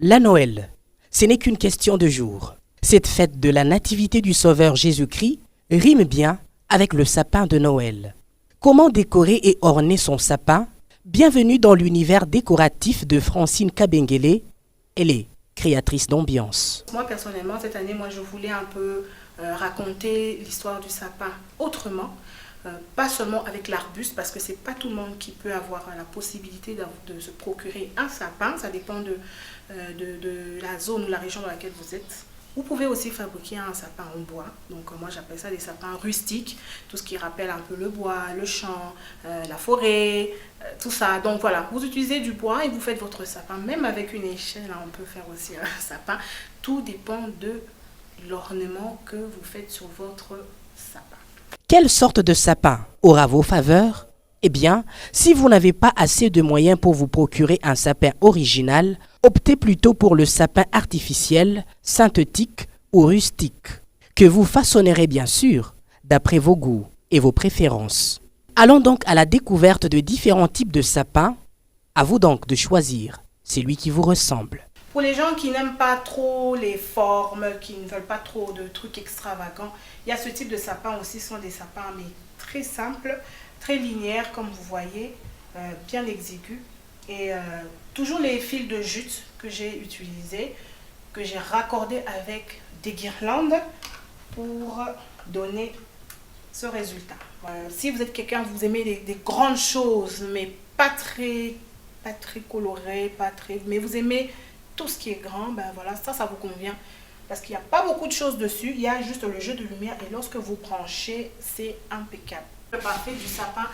La Noël, ce n'est qu'une question de jours. Cette fête de la nativité du Sauveur Jésus-Christ rime bien avec le sapin de Noël. Comment décorer et orner son sapin? Bienvenue dans l'univers décoratif de Francine Kabengele. Elle est créatrice d'ambiance. Moi personnellement, cette année, je voulais un peu raconter l'histoire du sapin autrement. Pas seulement avec l'arbuste, parce que c'est pas tout le monde qui peut avoir la possibilité de se procurer un sapin. Ça dépend de la zone ou la région dans laquelle vous êtes. Vous pouvez aussi fabriquer un sapin en bois. Donc moi j'appelle ça des sapins rustiques. Tout ce qui rappelle un peu le bois, le champ, la forêt, tout ça. Donc voilà, vous utilisez du bois et vous faites votre sapin. Même avec une échelle, on peut faire aussi un sapin. Tout dépend de l'ornement que vous faites sur votre sapin. Quelle sorte de sapin aura vos faveurs? Eh bien, si vous n'avez pas assez de moyens pour vous procurer un sapin original, optez plutôt pour le sapin artificiel, synthétique ou rustique, que vous façonnerez bien sûr d'après vos goûts et vos préférences. Allons donc à la découverte de différents types de sapins. À vous donc de choisir celui qui vous ressemble. Pour les gens qui n'aiment pas trop les formes, qui ne veulent pas trop de trucs extravagants, il y a ce type de sapin aussi. Ce sont des sapins mais très simples, très linéaires comme vous voyez, bien exigus. Et toujours les fils de jute que j'ai utilisés, que j'ai raccordés avec des guirlandes pour donner ce résultat. Si vous êtes quelqu'un, vous aimez des grandes choses, mais pas très colorées, mais vous aimez tout ce qui est grand, ben voilà, ça vous convient. Parce qu'il n'y a pas beaucoup de choses dessus, il y a juste le jeu de lumière et lorsque vous branchez, c'est impeccable. Le parfait du sapin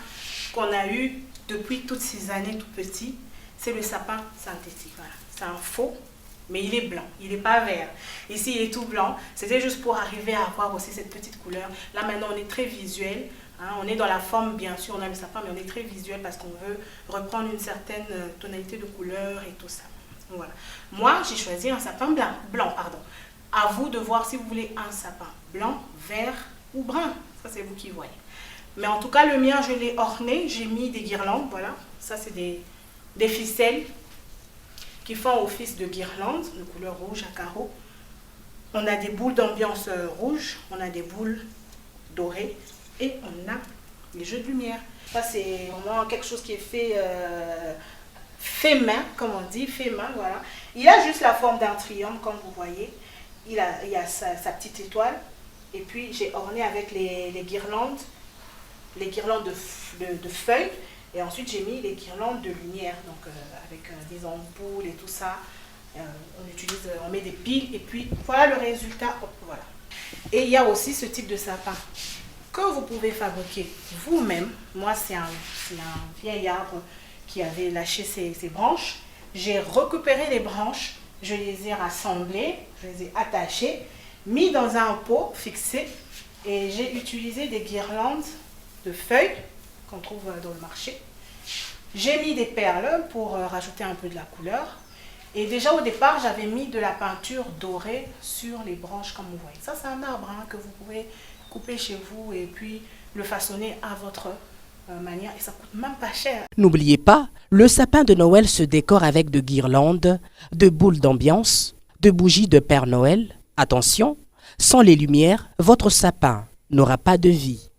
qu'on a eu depuis toutes ces années tout petit, c'est le sapin synthétique. Voilà. C'est un faux, mais il est blanc, il n'est pas vert. Ici, il est tout blanc. C'était juste pour arriver à avoir aussi cette petite couleur. Là, maintenant, on est très visuel. Hein. On est dans la forme, bien sûr, on a le sapin, mais on est très visuel parce qu'on veut reprendre une certaine tonalité de couleur et tout ça. Voilà. Moi, j'ai choisi un sapin blanc. À vous de voir si vous voulez un sapin blanc, vert ou brun. Ça, c'est vous qui voyez. Mais en tout cas, le mien, je l'ai orné. J'ai mis des guirlandes. Voilà. Ça, c'est des ficelles qui font office de guirlandes de couleur rouge à carreaux. On a des boules d'ambiance rouge. On a des boules dorées. Et on a les jeux de lumière. Ça, c'est vraiment quelque chose qui est fait main, comme on dit, fait main, voilà. Il a juste la forme d'un triangle, comme vous voyez. Il y a sa petite étoile. Et puis, j'ai orné avec les guirlandes de feuilles. Et ensuite, j'ai mis les guirlandes de lumière, donc avec des ampoules et tout ça. On met des piles et puis voilà le résultat. Voilà. Et il y a aussi ce type de sapin que vous pouvez fabriquer vous-même. Moi, c'est un vieil arbre qui avait lâché ses branches. J'ai récupéré les branches, je les ai rassemblées, je les ai attachées, mis dans un pot fixé et j'ai utilisé des guirlandes de feuilles qu'on trouve dans le marché. J'ai mis des perles pour rajouter un peu de la couleur. Et déjà au départ, j'avais mis de la peinture dorée sur les branches comme vous voyez. Ça, c'est un arbre que vous pouvez couper chez vous et puis le façonner à votre manière et ça coûte même pas cher. N'oubliez pas, le sapin de Noël se décore avec de guirlandes, de boules d'ambiance, de bougies de Père Noël. Attention, sans les lumières, votre sapin n'aura pas de vie.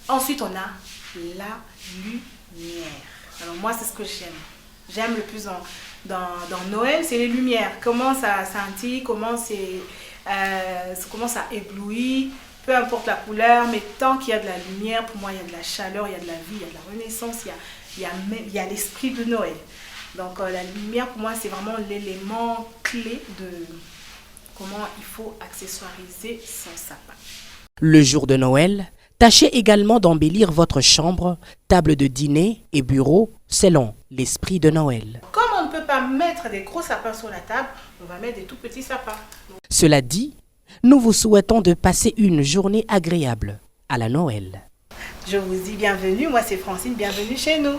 Ensuite, on a la lumière. Alors moi, c'est ce que j'aime. J'aime le plus dans Noël, c'est les lumières. Comment ça scintille, comment ça éblouit. Peu importe la couleur, mais tant qu'il y a de la lumière, pour moi, il y a de la chaleur, il y a de la vie, il y a de la renaissance, il y a l'esprit de Noël. Donc la lumière, pour moi, c'est vraiment l'élément clé de comment il faut accessoiriser son sapin. Le jour de Noël, tâchez également d'embellir votre chambre, table de dîner et bureau selon l'esprit de Noël. Comme on ne peut pas mettre des gros sapins sur la table, on va mettre des tout petits sapins. Cela dit, nous vous souhaitons de passer une journée agréable à la Noël. Je vous dis bienvenue, moi c'est Francine, bienvenue chez nous.